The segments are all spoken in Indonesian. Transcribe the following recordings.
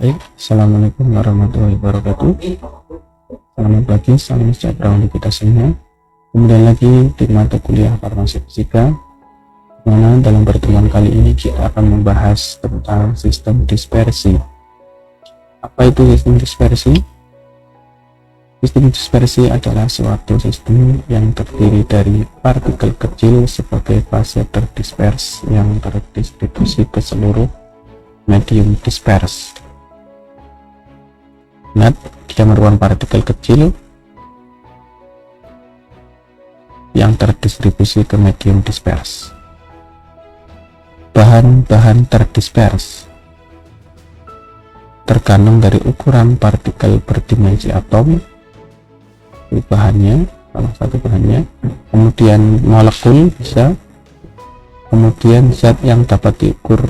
Baik, assalamualaikum warahmatullahi wabarakatuh. Selamat pagi, salam sejahtera untuk kita semua. Kemudian lagi di mata kuliah farmasi fisika, mana dalam pertemuan kali ini kita akan membahas tentang sistem dispersi. Apa itu sistem dispersi? Sistem dispersi adalah suatu sistem yang terdiri dari partikel kecil sebagai fase terdispers yang terdistribusi ke seluruh medium dispers. Ingat, kita merupakan partikel kecil yang terdistribusi ke medium dispers. Bahan-bahan terdispers tergantung dari ukuran partikel berdimensi atom, bahannya, salah satu bahannya, kemudian molekul bisa, kemudian zat yang dapat diukur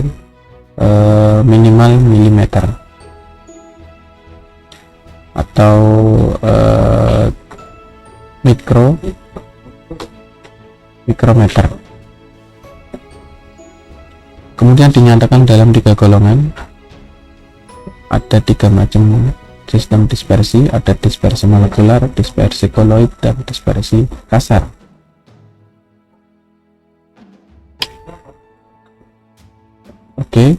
minimal milimeter atau mikrometer. Kemudian dinyatakan dalam 3 golongan. Ada 3 macam sistem dispersi, ada dispersi molekular, dispersi koloid, dan dispersi kasar. Oke,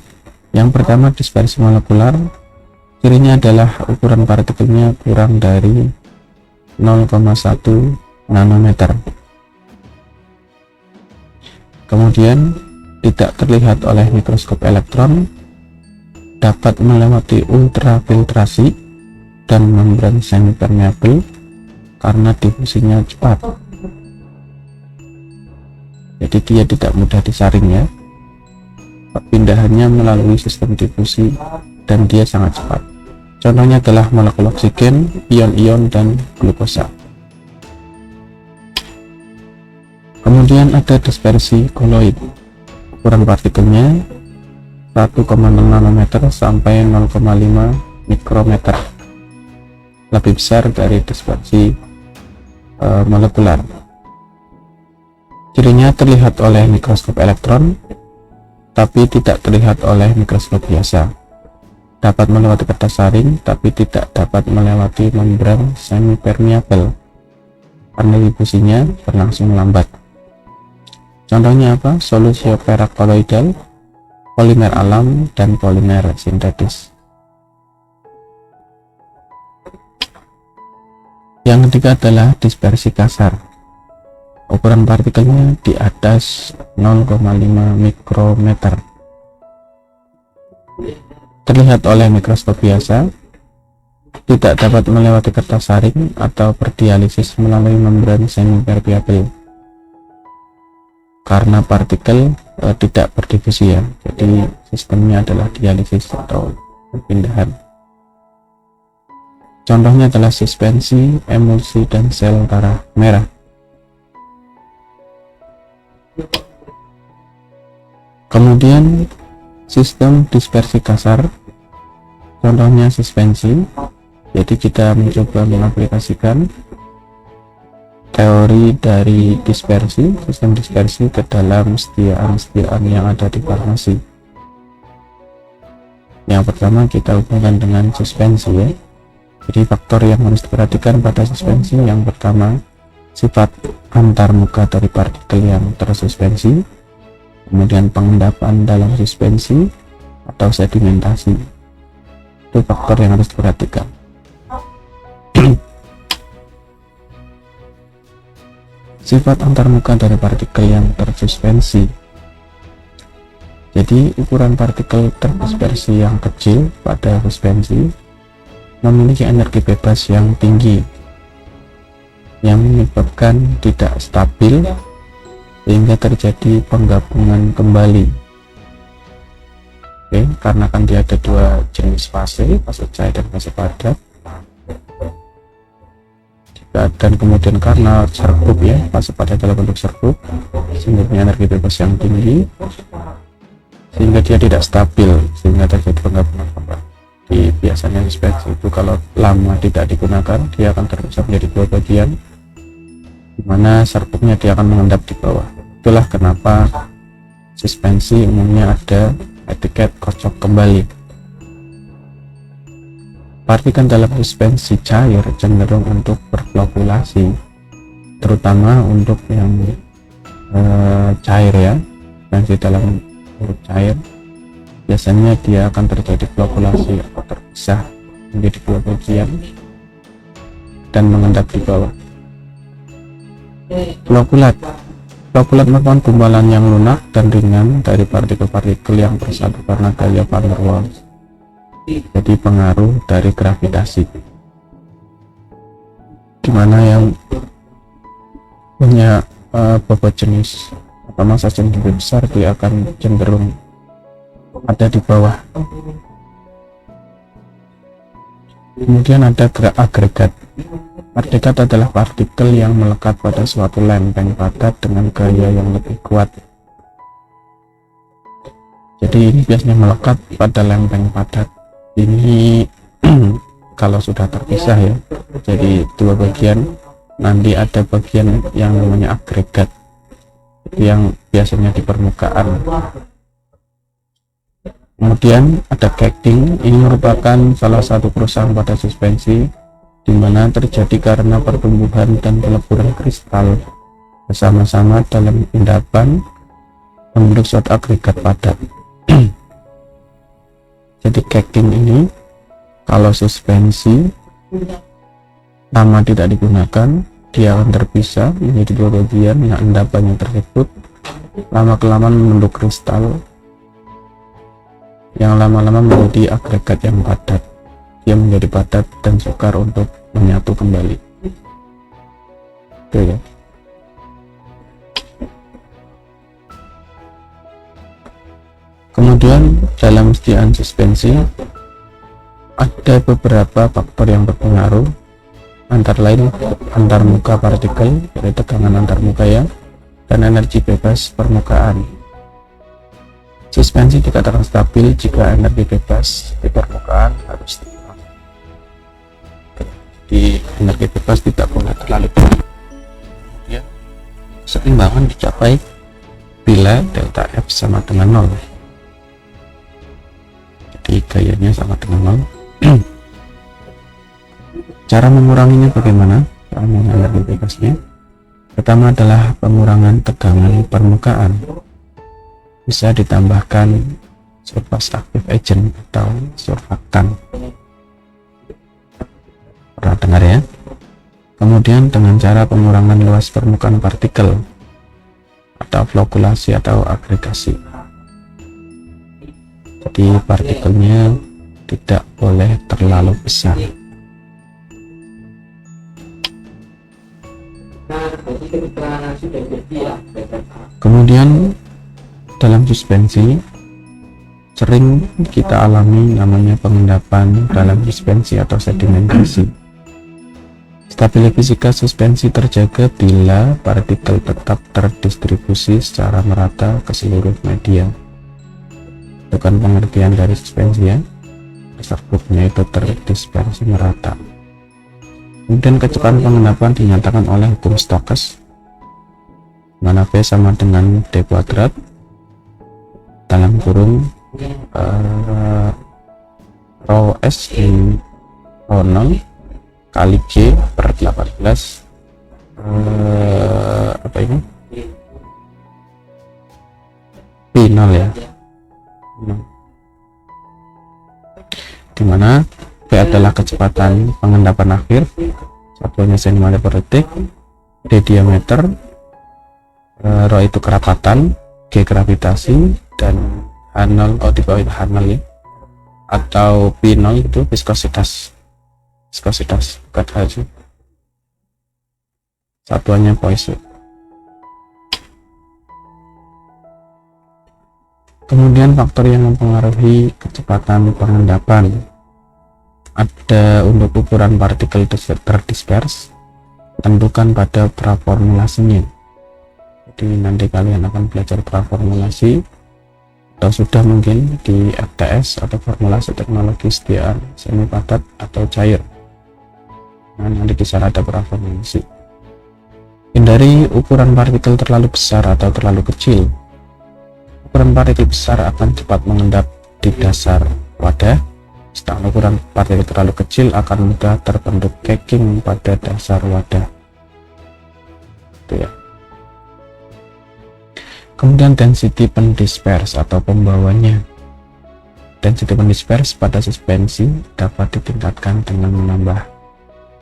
yang pertama dispersi molekular. Cirinya adalah ukuran partikelnya kurang dari 0,1 nanometer. Kemudian tidak terlihat oleh mikroskop elektron, dapat melewati ultrafiltrasi dan membran semi permeable karena difusinya cepat. Jadi dia tidak mudah disaring ya. Perpindahannya melalui sistem difusi dan dia sangat cepat. Contohnya adalah molekul oksigen, ion-ion, dan glukosa. Kemudian ada dispersi koloid. Ukuran partikelnya 1,6 nanometer sampai 0,5 mikrometer. Lebih besar dari dispersi molekular. Cirinya terlihat oleh mikroskop elektron, tapi tidak terlihat oleh mikroskop biasa. Dapat melewati kertas saring, tapi tidak dapat melewati membran semi permeable karena difusinya berlangsung lambat. Contohnya apa? Solusi perak koloidal, polimer alam, dan polimer sintetis. Yang ketiga adalah dispersi kasar. Ukuran partikelnya di atas 0,5 mikrometer. Terlihat oleh mikroskop biasa, tidak dapat melewati kertas saring atau berdialisis melalui membran semi permeable karena partikel tidak berdifusi ya. Jadi sistemnya adalah dialisis atau perpindahan. Contohnya adalah suspensi, emulsi, dan sel darah merah. Kemudian sistem dispersi kasar, contohnya suspensi. Jadi kita mencoba mengaplikasikan teori dari dispersi, sistem dispersi ke dalam setiaan yang ada di farmasi. Yang pertama kita hubungkan dengan suspensi ya. Jadi faktor yang harus diperhatikan pada suspensi, yang pertama sifat antarmuka dari partikel yang tersuspensi, kemudian pengendapan dalam suspensi atau sedimentasi. Itu faktor yang harus diperhatikan. Sifat antarmuka dari partikel yang tersuspensi. Jadi ukuran partikel terdispersi yang kecil pada suspensi memiliki energi bebas yang tinggi yang menyebabkan tidak stabil sehingga terjadi penggabungan kembali. Oke, karena kan dia ada 2 jenis fase cair dan fase padat. Dan kemudian karena serkup ya, fase padat dalam bentuk serkup sehingga punya energi bebas yang tinggi sehingga dia tidak stabil sehingga terjadi penggabungan kembali. Biasanya suspensi itu kalau lama tidak digunakan dia akan terpecah menjadi 2 bagian, dimana serkupnya dia akan mengendap di bawah. Itulah kenapa suspensi umumnya ada etiket kocok kembali. partikel dalam suspensi cair cenderung untuk berflokulasi, terutama untuk yang cair ya. Suspensi dalam bentuk cair biasanya dia akan terjadi flokulasi atau terpisah menjadi dua bagian dan mengendap di bawah. Flokulat merupakan gumpalan yang lunak dan ringan dari partikel-partikel yang bersatu karena gaya van der Waals. Jadi pengaruh dari gravitasi, dimana yang punya bobot jenis atau massa jenis lebih besar dia akan cenderung ada di bawah. Kemudian ada agregat. Agregat adalah partikel yang melekat pada suatu lempeng padat dengan gaya yang lebih kuat. Jadi ini biasanya melekat pada lempeng padat. Ini kalau sudah terpisah ya, jadi dua bagian, nanti ada bagian yang namanya agregat yang biasanya di permukaan. Kemudian ada caking. Ini merupakan salah satu kerusakan pada suspensi di mana terjadi karena pertumbuhan dan peleburan kristal bersama-sama dalam endapan membentuk suatu agregat padat. Jadi caking ini kalau suspensi lama tidak digunakan, dia akan terpisah menjadi dua bagian yang endapannya tersebut lama-kelamaan membentuk kristal yang lama-lama menjadi agregat yang padat. Dia menjadi padat dan sukar untuk menyatu kembali. Oke ya. Kemudian dalam setiaan suspensi ada beberapa faktor yang berpengaruh, antara lain antar muka partikel, yaitu tegangan antar muka ya, dan energi bebas permukaan. Suspensi dikatakan stabil jika energi bebas di permukaan harus tinggi. Di energi bebas tidak boleh terlalu tinggi. Kemudian keseimbangan dicapai bila delta F sama dengan 0. Jadi gayanya sama dengan 0. Cara menguranginya bagaimana? Cara mengurangi energi bebasnya, pertama adalah pengurangan tegangan permukaan. Bisa ditambahkan surface active agent atau surfaktan. Pernah dengar ya? Kemudian dengan cara pengurangan luas permukaan partikel atau flokulasi atau agregasi. Jadi partikelnya tidak boleh terlalu besar. Kemudian dalam suspensi sering kita alami namanya pengendapan dalam suspensi atau sedimentasi. Stabilitas fisika suspensi terjaga bila partikel tetap terdistribusi secara merata ke seluruh media. Itu kan pengertian dari suspensi ya, serkuitnya itu terdispersi merata. Kemudian kecepatan pengendapan dinyatakan oleh hukum Stokes, mana V sama dengan D kuadrat dalam kurung rho S di rho 0 kali G per 18 apa ini P0 ya, dimana V adalah kecepatan pengendapan akhir, satuannya cm per detik, D diameter, rho itu kerapatan, G gravitasi, dan H0 di bawah itu H0 ya, atau P0 itu viskositas bukan H, satuannya Poisson. Kemudian faktor yang mempengaruhi kecepatan pengendapan ada untuk ukuran partikel terdisperse, tentukan pada praformulasinya. Jadi nanti kalian akan belajar praformulasi atau sudah mungkin di FTS atau formulasi teknologi setiaan semi padat atau cair. Nah, nanti di sana ada praformulasi. Hindari ukuran partikel terlalu besar atau terlalu kecil. Ukuran partikel besar akan cepat mengendap di dasar wadah, Sedangkan ukuran partikel terlalu kecil akan mudah terbentuk cracking pada dasar wadah. Itu ya. Kemudian density pendisperse atau pembawanya. Density pendisperse pada suspensi dapat ditingkatkan dengan menambah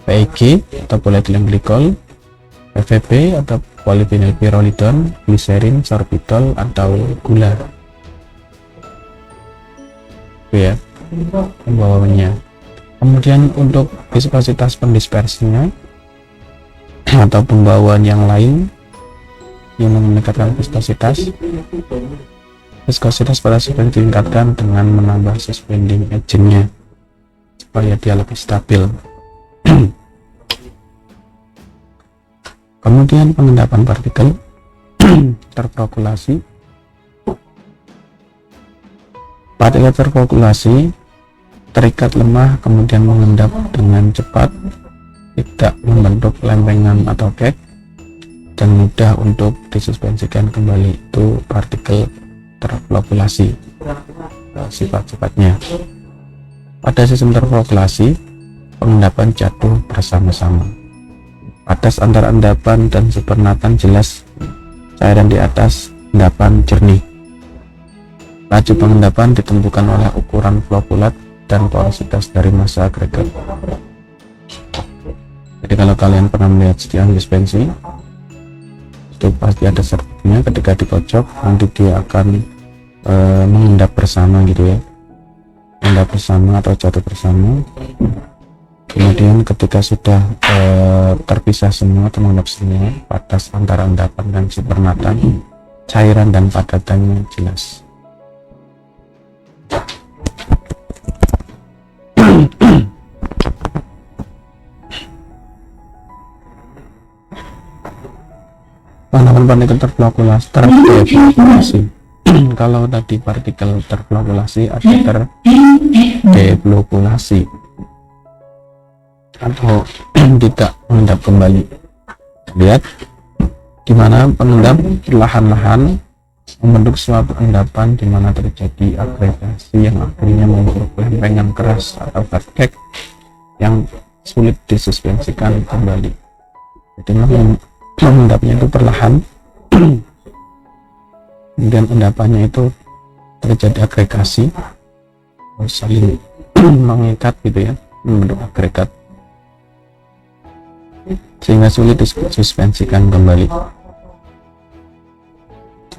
PEG atau polyethylene glycol, PVP atau polyvinyl pyrrolidone, gliserin, sorbitol atau gula. Itu ya pembawanya. Kemudian untuk viskositas pendispersinya atau pembawaan yang lain yang meningkatkan viskositas pada suspensi ditingkatkan dengan menambah suspending agentnya supaya dia lebih stabil. Kemudian pengendapan partikel terflokulasi. Partikel terflokulasi terikat lemah kemudian mengendap dengan cepat, tidak membentuk lempengan atau cake, dan mudah untuk disuspensikan kembali. Itu partikel terflokulasi sifat-sifatnya. Pada sistem terflokulasi, pengendapan jatuh bersama-sama. Batas antara endapan dan supernatan jelas, cairan di atas endapan jernih. Laju pengendapan ditentukan oleh ukuran flokulat dan porositas dari massa agregat. Jadi kalau kalian pernah melihat setiap suspensi, itu pasti ada sertnya. Ketika dikocok nanti dia akan mengendap bersama gitu ya, mengendap bersama atau jatuh bersama. Kemudian ketika sudah terpisah semua atau mengendap semua, batas antara endapan dan supernatan, cairan dan padatannya jelas. Pengendapan partikel terflokulasi. Kalau tadi partikel terflokulasi ada terdeflokulasi atau tidak mengendap kembali. Lihat di mana pengendap perlahan-lahan membentuk suatu endapan di mana terjadi agregasi yang akhirnya membentuk lempengan keras atau hard cake yang sulit disuspensikan kembali. Jadi mengendapnya itu perlahan, kemudian endapannya itu terjadi agregasi, saling mengikat gitu ya, membentuk agregat sehingga sulit disuspensikan kembali.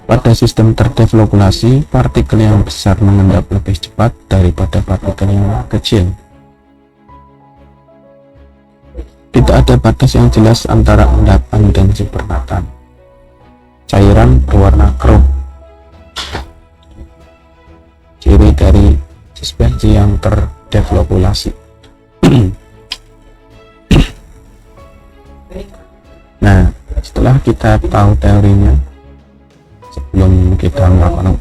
Pada sistem terdeflokulasi, partikel yang besar mengendap lebih cepat daripada partikel yang kecil. Tidak ada batas yang jelas antara endapan dan supernatan. Cairan berwarna krom. Ciri dari suspensi yang terdeflokulasi. Nah, setelah kita tahu teorinya, sebelum kita melakukan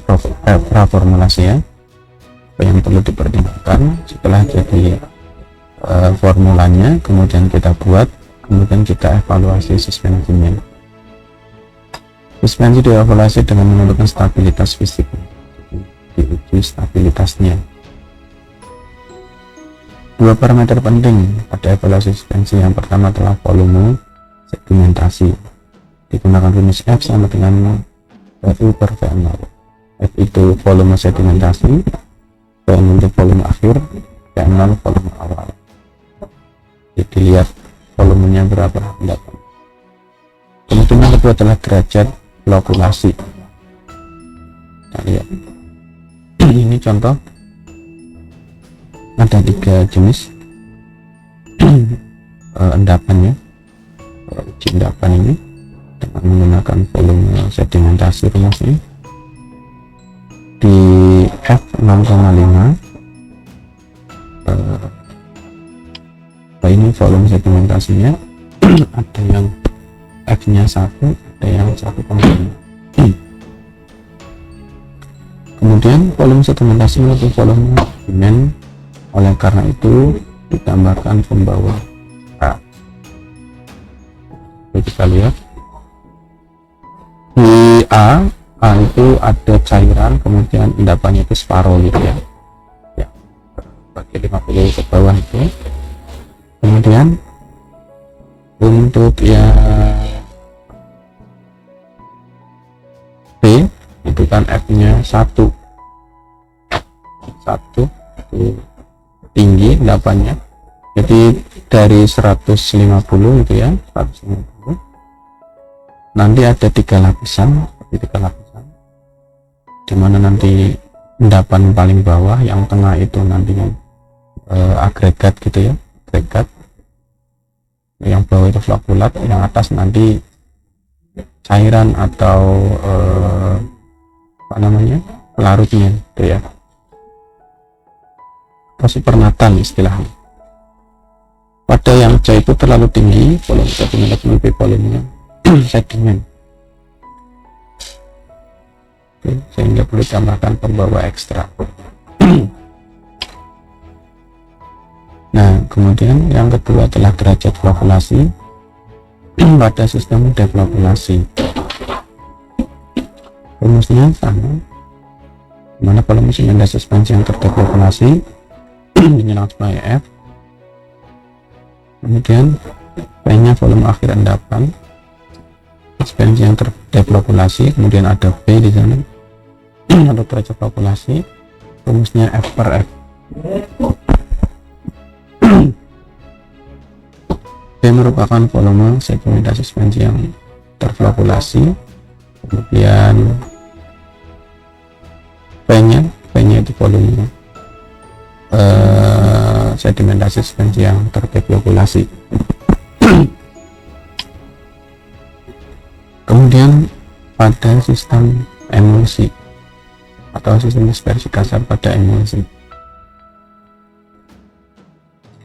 praformulasi ya, apa yang perlu dipertimbangkan setelah jadi formulanya, kemudian kita buat, kemudian kita evaluasi suspensinya. Suspensi dievaluasi dengan menentukan stabilitas fisik, diuji stabilitasnya. Dua parameter penting pada evaluasi suspensi. Yang pertama adalah volume sedimentasi. Digunakan rumus F sama dengan U per V0. F itu volume sedimentasi, V itu volume akhir, V0 volume awal. Jadi lihat volumenya berapa endapan. Kemudian yang kedua adalah derajat flokulasi. Nah, lihat ini contoh, ada 3 jenis endapannya. Uji endapan ini dengan menggunakan volume sedimentasi rumusnya di F 0,5. Ini volume sedimentasinya ada yang F nya 1, ada yang 1,5. Kemudian volume sedimentasi itu volume sedimen, oleh karena itu ditambahkan pembawa A. Jadi kita lihat di A itu ada cairan, kemudian endapannya itu separuh gitu ya, bagi 50 ke bawah itu. Kemudian untuk yang B itu kan F-nya 1 itu tinggi endapannya, jadi dari 150 itu ya, 150 nanti ada 3 lapisan, dimana nanti endapan paling bawah, yang tengah itu nanti agregat gitu ya, agregat, yang bawah itu flokulat, yang atas nanti cairan atau pelarutnya itu ya, atau supernatant istilahnya. Pada yang C itu terlalu tinggi, volume sedimen lebih volumenya sedimen, sehingga perlu ditambahkan pembawa ekstra. Nah, kemudian yang kedua adalah derajat flokulasi pada sistem deflokulasi. Rumusnya sama, mana volume sedimen suspensi yang terdeflokulasi dinyalakan sebagai F, kemudian P-nya volume akhir endapan suspensi yang terdeflokulasi, kemudian ada B di sana atau derajat flokulasi, rumusnya F per F. B merupakan volume sedimentasi suspensi yang terflokulasi, kemudian P-nya itu volume sedimentasi suspensi yang terdeflokulasi. Kemudian pada sistem emulsi atau sistem dispersi kasar pada emulsi,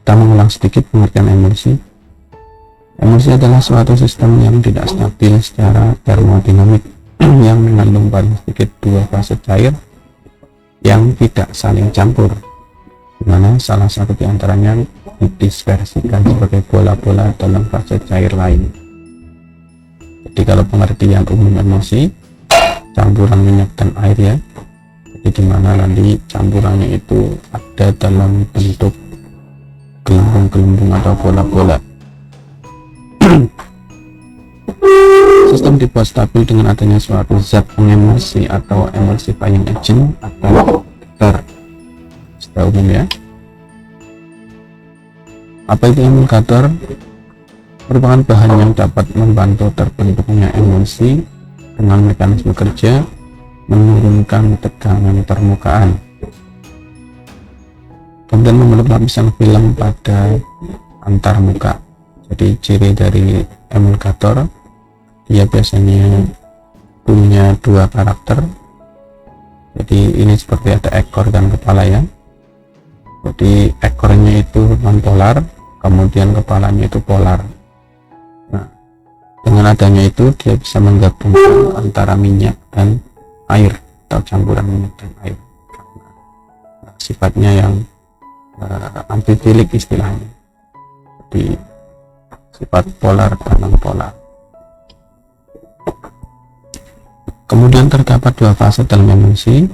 kita mengulang sedikit pengertian emulsi. Emulsi adalah suatu sistem yang tidak stabil secara termodinamik yang mengandung paling sedikit 2 fase cair yang tidak saling campur, di mana salah satu diantaranya didispersikan sebagai bola-bola dalam fase cair lain. Jadi kalau pengertian umum emulsi, campuran minyak dan air ya, jadi dimana nanti campurannya itu ada dalam bentuk gelembung-gelembung atau bola-bola. Sistem dibuat stabil dengan adanya suatu zat pengemulsi atau emulsifying agent atau emulgator secara umum ya. Apa itu emulgator? Merupakan bahan yang dapat membantu terbentuknya emulsi dengan mekanisme kerja menurunkan tegangan permukaan, kemudian membentuk lapisan film pada antarmuka. Jadi ciri dari emulgator, dia biasanya punya 2 karakter. Jadi ini seperti ada ekor dan kepala ya. Jadi ekornya itu non polar, kemudian kepalanya itu polar. Nah, dengan adanya itu dia bisa menggabungkan antara minyak dan air atau campuran minyak dan air. Sifatnya yang amfifilik istilahnya. Jadi sifat polar dan non polar. Kemudian terdapat 2 fase dalam emulsi,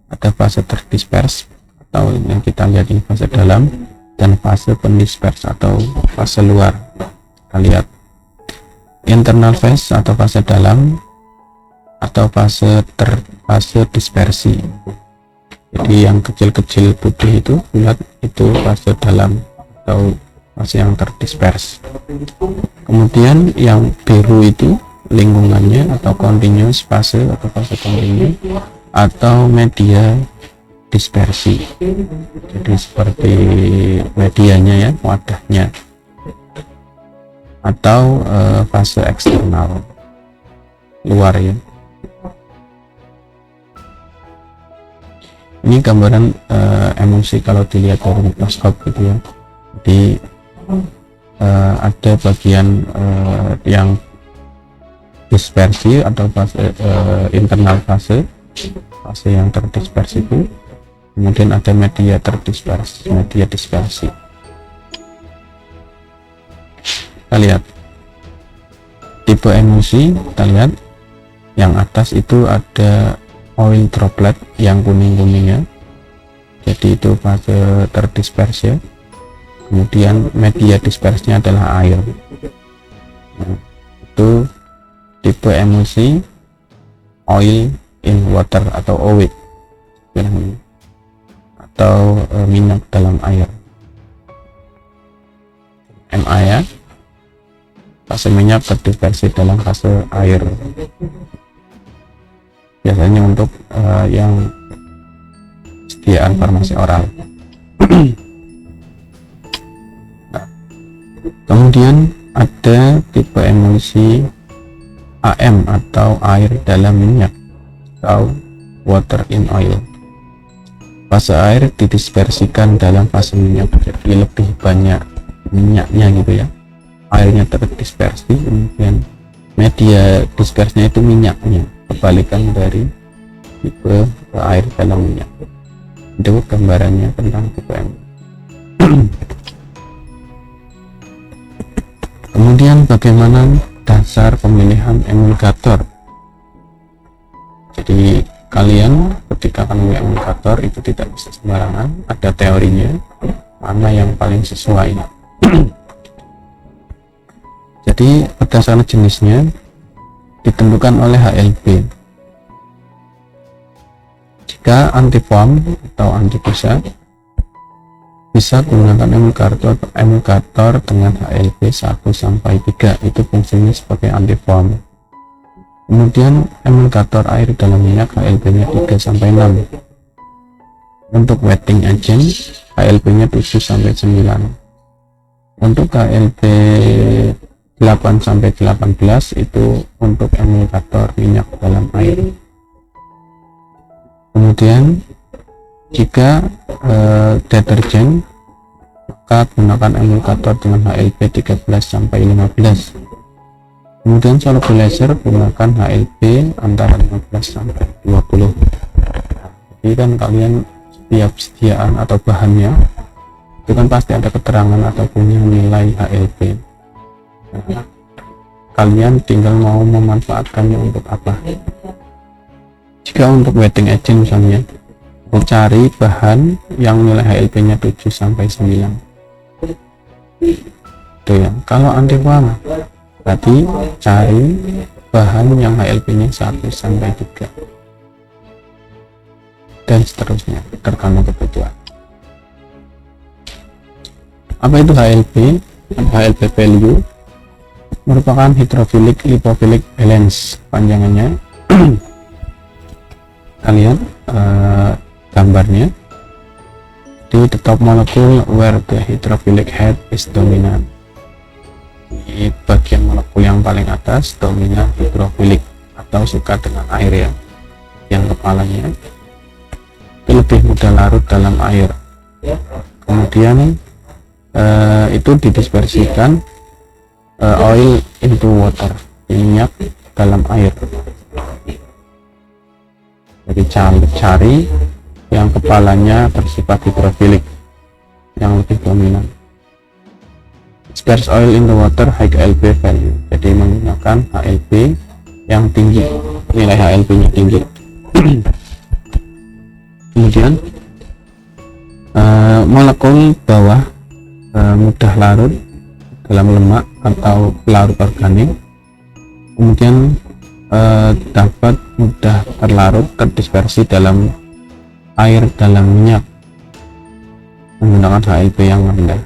ada fase terdispers atau yang kita lihat ini fase dalam, dan fase pendispers atau fase luar. Kita lihat internal phase atau fase dalam, atau fase dispersi. Jadi yang kecil-kecil putih itu lihat itu fase dalam atau fase yang terdispers. Kemudian yang biru itu lingkungannya atau continuous fase atau fase continue atau media dispersi. Jadi seperti medianya ya, wadahnya, atau fase eksternal luar ya. Ini gambaran emulsi kalau dilihat dari mikroskop gitu ya. Jadi ada bagian yang dispersi atau fase internal fase yang terdispersi itu, kemudian ada media terdispersi, media dispersi. Kita lihat tipe emulsi, kita lihat yang atas itu ada oil droplet yang kuning-kuningnya, Jadi itu fase terdispersi. Kemudian media dispersnya adalah air. Nah, itu tipe emulsi oil in water atau OWIT atau minyak dalam air. MA ya, fase minyak terdispersi dalam fase air. Biasanya untuk yang sediaan farmasi oral. Nah, kemudian ada tipe emulsi AM atau air dalam minyak atau water in oil. Fase air didispersikan dalam fase minyak, jadi lebih banyak minyaknya gitu ya, airnya terdispersi, kemudian media dispersnya itu minyaknya, kebalikan dari tipe air dalam minyak. Itu gambarannya tentang tipe M. Kemudian bagaimana dasar pemilihan emulgator? Jadi kalian ketika akan memilih emulgator itu tidak bisa sembarangan, ada teorinya mana yang paling sesuai. Jadi berdasarkan jenisnya ditentukan oleh HLB. Jika anti foam atau anti busa, bisa gunakan emulgator dengan HLB 1-3, itu fungsinya sebagai anti foam. Kemudian emulgator air dalam minyak HLB nya 3-6. Untuk wetting agent HLB nya 7-9. Untuk HLB 8-18 itu untuk emulgator minyak dalam air. Kemudian jika deterjen, maka gunakan emulgator dengan HLB 13-15. Kemudian solubilizer gunakan HLB antara 15-20. Jadi kan kalian setiap sediaan atau bahannya itu kan pasti ada keterangan atau punya nilai HLB. Nah, kalian tinggal mau memanfaatkannya untuk apa. Jika untuk wetting agent misalnya, mencari bahan yang nilai HLB nya 7-9 itu ya. Kalau anti foam berarti cari bahan yang HLB nya 1-3 dan seterusnya tergantung kebutuhan. Apa itu HLB? HLB value merupakan hydrophilic lipophilic balance panjangannya. Kalian gambarnya di the top molecule where the hydrophilic head is dominant. Di bagian molekul yang paling atas dominan hidrofilik atau suka dengan air ya, yang kepalanya itu lebih mudah larut dalam air. Kemudian itu didispersikan oil into water, minyak dalam air. Jadi cari yang kepalanya bersifat hidrofilik yang lebih dominan. Disperse oil in the water high HLB value, jadi menggunakan HLB yang tinggi, nilai HLB nya tinggi. Kemudian molekul bawah mudah larut dalam lemak atau larut organik, kemudian dapat mudah terlarut terdispersi dalam air dalam minyak menggunakan HLB yang rendah.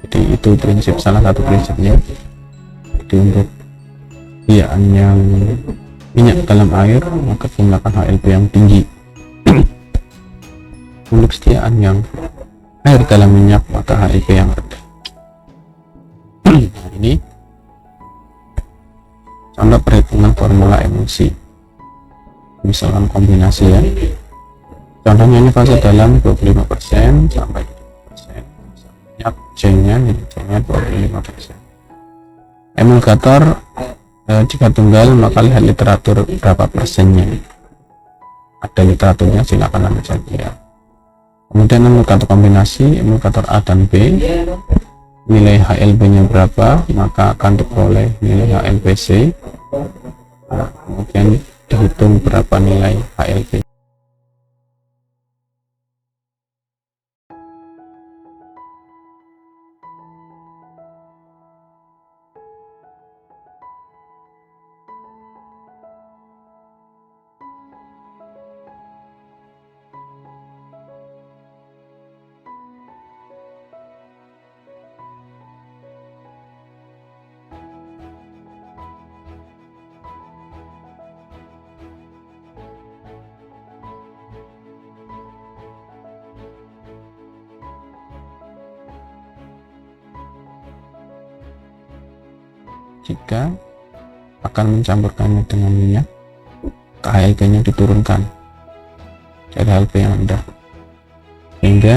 Jadi itu salah satu prinsipnya. Jadi untuk sediaan yang minyak dalam air maka gunakan HLB yang tinggi. Untuk sediaan yang air dalam minyak maka HLB yang rendah. Nah, ini contoh perhitungan formula emulsi, misalkan kombinasi ya. Contohnya ini fase dalam 25% sampai 20%, minyak C-nya 25%. Emulgator jika tunggal maka lihat literatur berapa persennya, ada literaturnya, silakan ambil saja ya. Kemudian emulgator kombinasi, emulgator A dan B, nilai HLB nya berapa maka akan diperoleh nilai HLB C. Nah, kemudian dihitung berapa nilai HLB. Jika akan mencampurkannya dengan minyak, KHLP-nya diturunkan dari HLP yang rendah sehingga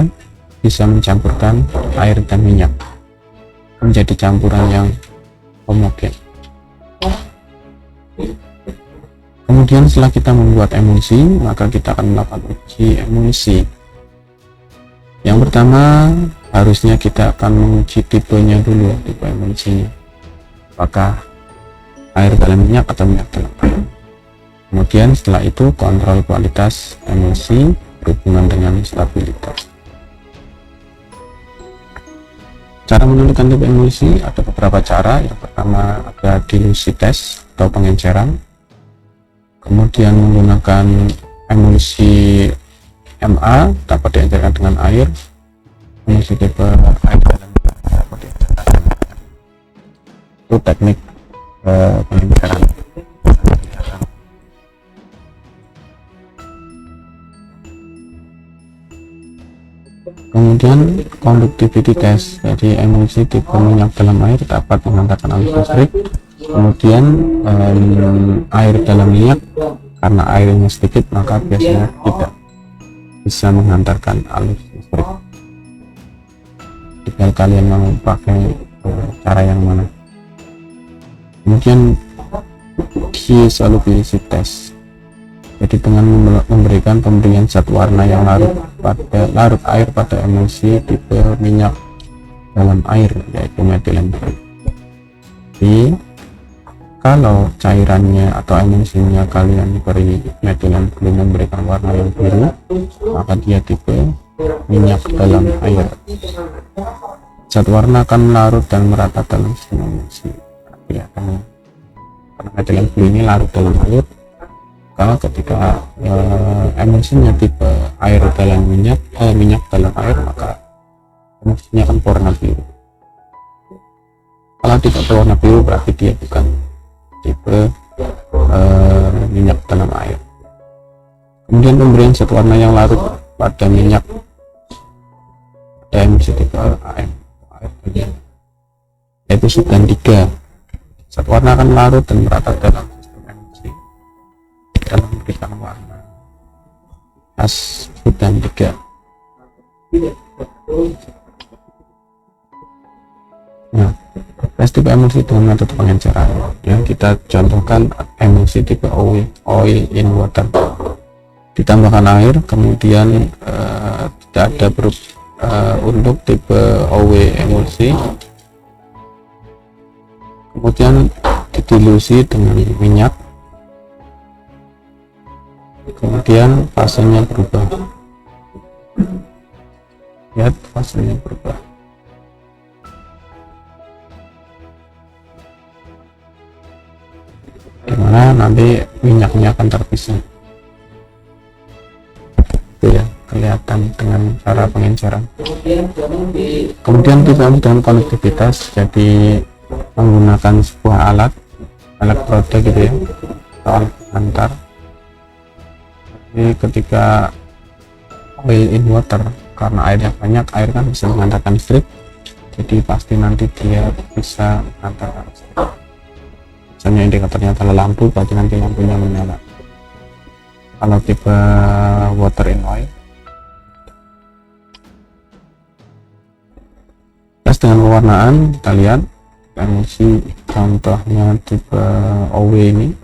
bisa mencampurkan air dan minyak menjadi campuran yang homogen. Kemudian setelah kita membuat emulsi, maka kita akan melakukan uji emulsi. Yang pertama, harusnya kita akan menguji tipenya dulu, tipe emulsinya. Apakah air dalam minyak atau minyak dalam air. Kemudian setelah itu kontrol kualitas emulsi berhubungan dengan stabilitas. Cara menentukan tipe emulsi ada beberapa cara. Yang pertama ada dilusi tes atau pengenceran. Kemudian menggunakan emulsi MA dapat diencerkan dengan air. Emulsi tipe air dalam dapat diencerkan dengan air. Itu teknik pengenceran. Kemudian conductivity test, jadi emulsi tipe minyak dalam air dapat mengantarkan arus listrik. Kemudian air dalam minyak, karena airnya sedikit maka biasanya tidak bisa mengantarkan arus listrik. Tinggal kalian mau pakai cara yang mana. Kemudian disolubility test, jadi dengan memberikan pemberian zat warna yang larut air pada emulsi tipe minyak dalam air, yaitu metilen blue. Jadi kalau cairannya atau emulsinya kalian beri metilen blue memberikan warna yang biru, maka dia tipe minyak dalam air. Zat warna akan larut dan merata dalam semua emulsi. Kelihatannya karena metilen blue ini larut dalam air. Kalau ketika emulsinya tipe air dalam minyak dalam air, maka emulsinya akan berwarna biru. Kalau tidak berwarna biru berarti dia bukan tipe minyak dalam air. Kemudian pemberian zat warna yang larut pada minyak pada emulsi tipe AM, yaitu Sudan 3. Zat warna akan larut dan merata dalam dalam memberikan warna khas Sudan 3. Nah, tes tipe emulsi dengan metode pengenceran yang kita contohkan emulsi tipe oil in water. Ditambahkan air, kemudian tidak ada untuk tipe OW emulsi, kemudian didilusi dengan minyak, kemudian fasenya berubah. Lihat fasenya berubah. Dimana nanti minyaknya akan terpisah. Itu ya, kelihatan dengan cara pengenceran. Kemudian kita dengan konektivitas, jadi menggunakan sebuah alat elektroda gitu ya, atau alat pengantar. Jadi ketika oil in water, karena airnya banyak, air kan bisa mengantarkan listrik, jadi pasti nanti dia bisa mengantarkan listrik. Misalnya indikatornya adalah lampu, berarti nanti lampunya menyala. Kalau tipe water in oil, tes dengan pewarnaan, kita lihat emulsi contohnya tipe OW ini,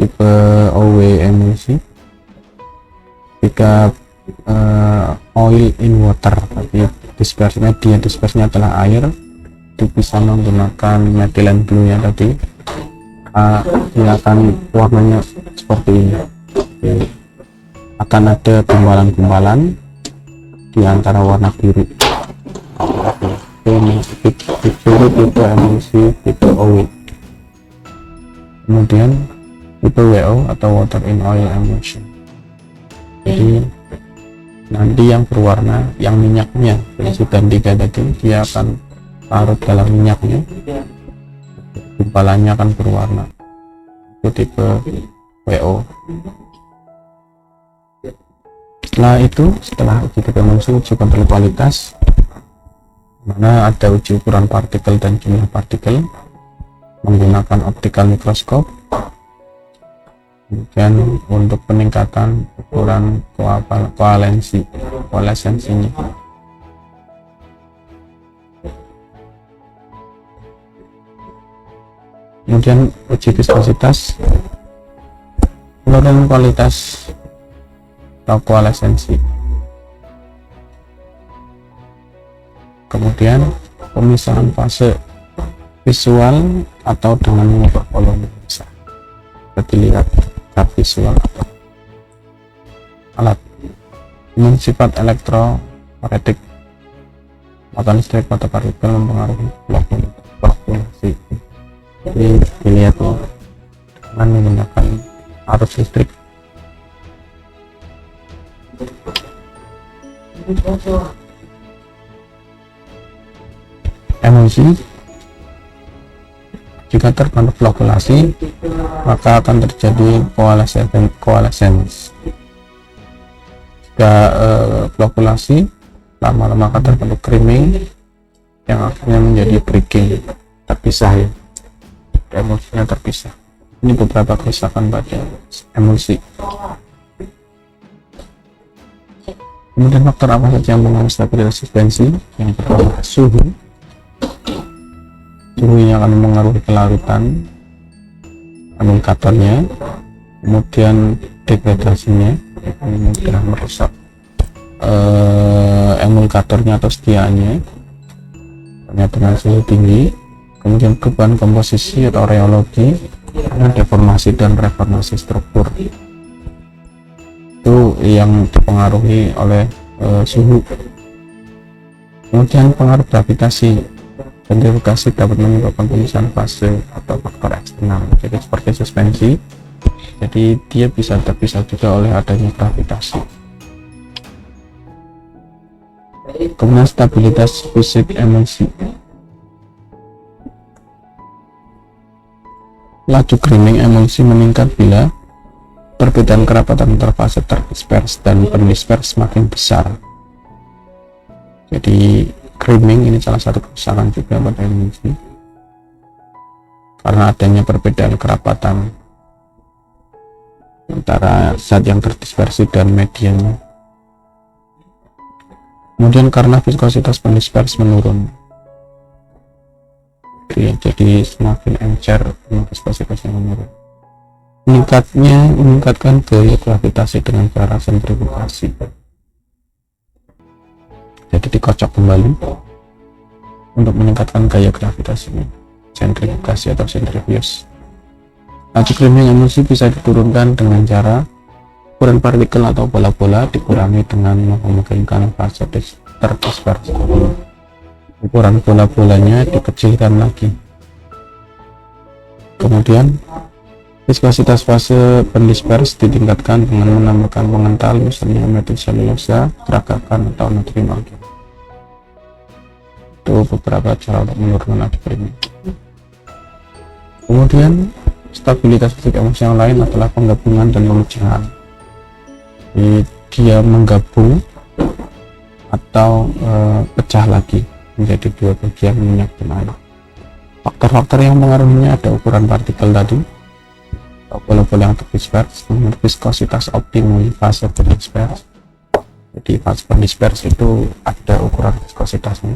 tipe OW emulsi. Jika oil in water, tapi dispersinya adalah air, itu bisa menggunakan metilen blue ya tadi. Dia akan warnanya seperti ini. Jadi, akan ada gumpalan-gumpalan di antara warna biru. Ini tipe emulsi tipe OW. Kemudian tipe WO atau water in oil emulsion. Jadi nanti yang berwarna, yang minyaknya Sudan 3 tadi, dia akan larut dalam minyaknya, gumpalannya akan berwarna. Itu tipe WO. Setelah uji tipe emulsi, uji kontrol kualitas, mana ada uji ukuran partikel dan jumlah partikel menggunakan optical microscope. Kemudian untuk peningkatan ukuran koalesensinya. Kemudian uji viskositas, menurunkan kualitas atau koalesensi. Kemudian pemisahan fase visual atau dengan mengubah volume besar. Seperti lihat graf visual atau alat. Sifat elektroforetik, muatan listrik pada partikel mempengaruhi fluktuasi. Jadi dilihat dengan menggunakan arus listrik. Emulsi, jika terbentuk flokkulasi maka akan terjadi koalescence. Jika flokkulasi lama-lama akan terbentuk creaming yang akhirnya menjadi breaking, terpisah ya, emulsinya terpisah. Ini beberapa kerusakan pada emulsi. Kemudian faktor apa saja yang mengaruhi stabilitas suspensi? Yang pertama suhu. Suhu yang akan mempengaruhi kelarutan emulgatornya, kemudian degradasinya, ini mudah merusak emulgatornya atau setiaannya dengan suhu tinggi. Kemudian perubahan komposisi atau reologi, deformasi dan reformasi struktur itu yang dipengaruhi oleh suhu. Kemudian pengaruh gravitasi. Sentrifugasi dapat menyebabkan pemisahan fase atau faktor eksternal, jadi seperti suspensi, jadi dia bisa terpisah juga oleh adanya gravitasi. Kemudian stabilitas fisik emulsi. Laju creaming emulsi meningkat bila perbedaan kerapatan antar fase terdisperse dan pendisperse semakin besar. Jadi creaming ini salah satu kerusakan juga pada emulsi karena adanya perbedaan kerapatan antara zat yang terdispersi dan medianya. Kemudian karena viskositas pendisperse menurun, jadi semakin encer, viskositasnya menurun. Meningkatkan gaya gravitasi dengan cara sentrifugasi. Jadi dikocok kembali untuk meningkatkan gaya gravitasinya, sentrifugasi atau centrifuge. Laju creaming emulsi bisa diturunkan dengan cara ukuran partikel atau bola-bola dikurangi dengan mehomogenkan fase terdispersi. Ukuran bola-bolanya dikecilkan lagi. Kemudian viskositas fase pendisperse ditingkatkan dengan menambahkan pengental, misalnya metilselulosa, peragakan atau natrium alkohol. Itu beberapa cara untuk menurunkan laju creaming. Kemudian stabilitas fisik emulsi yang lain adalah penggabungan dan pemecahan. Jadi dia menggabung atau pecah lagi menjadi dua bagian, minyak dan air. Faktor-faktor yang mengaruhinya ada ukuran partikel tadi, bola-bola yang terdisperse, viskositas optimum fase pendisperse. Jadi fase pendisperse itu ada ukuran viskositasnya.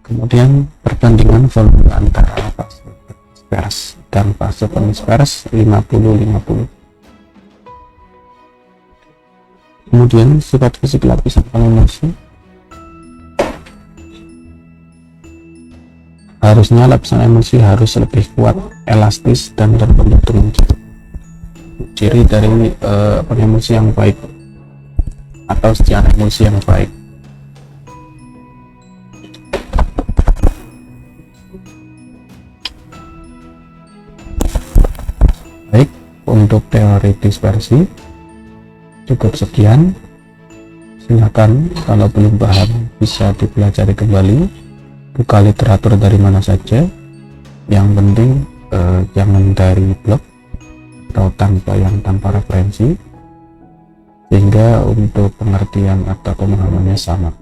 Kemudian perbandingan volume antara fase disperse dan fase pendisperse 50-50. Kemudian sifat fisik lapisan emulsi. Harusnya lapisan emulsi harus lebih kuat, elastis, dan terbentuk dengan cepat. Ciri dari emulsi yang baik atau setiaan emulsi yang baik. Baik, untuk teori dispersi cukup sekian. Silakan kalau belum paham bisa dipelajari kembali, buka literatur dari mana saja. Yang penting jangan dari blog atau tanpa referensi, sehingga untuk pengertian atau pemahamannya sama.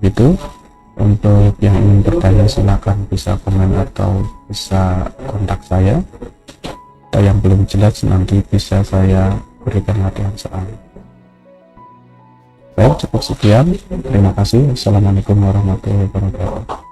Itu untuk yang ingin bertanya silakan bisa komen atau bisa kontak saya, atau yang belum jelas nanti bisa saya berikan latihan soal. Baik, cukup sekian. Terima kasih. Assalamualaikum warahmatullahi wabarakatuh.